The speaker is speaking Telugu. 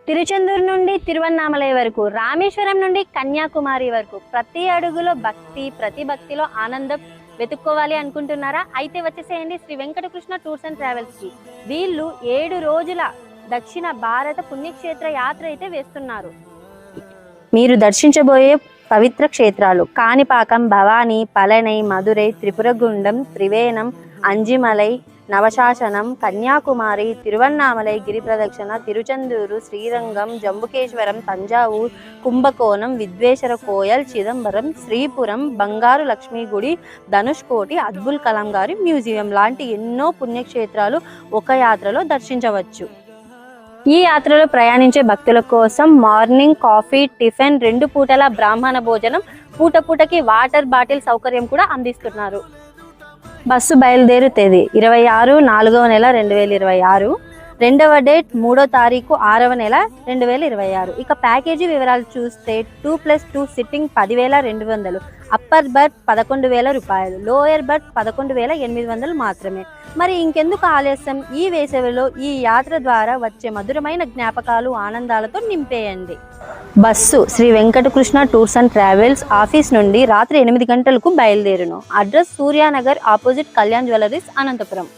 తిరుచెందూరు నుండి తిరువన్నామలై వరకు, రామేశ్వరం నుండి కన్యాకుమారి వరకు ప్రతి అడుగులో భక్తి, ప్రతి భక్తిలో ఆనందం వెతుక్కోవాలి అనుకుంటున్నారా? అయితే వచ్చేసేయండి Shri Venkatakrishna tours and travels కి. వీళ్ళు 7 రోజుల దక్షిణ భారత పుణ్యక్షేత్ర యాత్ర అయితే వేస్తున్నారు. మీరు దర్శించబోయే పవిత్ర క్షేత్రాలు కాణిపాకం, భవానీ, పళనై, మధురై, త్రిపురగుండం, త్రివేణం, అంజిమలై, నవశాసనం, కన్యాకుమారి, తిరువన్నామలై, గిరి ప్రదక్షిణ, తిరుచెందూరు, శ్రీరంగం, జంబుకేశ్వరం, తంజావూర్, కుంభకోణం, విద్వేశ్వర కోయల్, చిదంబరం, శ్రీపురం, బంగారు లక్ష్మీ గుడి, ధనుష్కోటి, అబ్దుల్ కలాం గారి మ్యూజియం లాంటి ఎన్నో పుణ్యక్షేత్రాలు ఒక యాత్రలో దర్శించవచ్చు. ఈ యాత్రలో ప్రయాణించే భక్తుల కోసం మార్నింగ్ కాఫీ, టిఫిన్, 2 పూటల బ్రాహ్మణ భోజనం, పూటకి వాటర్ బాటిల్ సౌకర్యం కూడా అందిస్తున్నారు. బస్సు బయలుదేరు తేదీ 26 4వ నెల 2026, రెండవ డేట్ 3వ తారీఖు 6వ నెల 2026. ఇక ప్యాకేజీ వివరాలు చూస్తే 2+2 సిట్టింగ్ 10,200, అప్పర్ బర్త్ 11,000 రూపాయలు, లోయర్ బర్త్ 11,800 మాత్రమే. మరి ఇంకెందుకు ఆలస్యం? ఈ వేసవిలో ఈ యాత్ర ద్వారా వచ్చే మధురమైన జ్ఞాపకాలు, ఆనందాలతో నింపేయండి. Bus Shri Venkatakrishna tours and travels office నుండి రాత్రి 8 గంటలకు బయలుదేరును. Address Suryanagar, opposite Kalyan jewelleries, Anantapuram.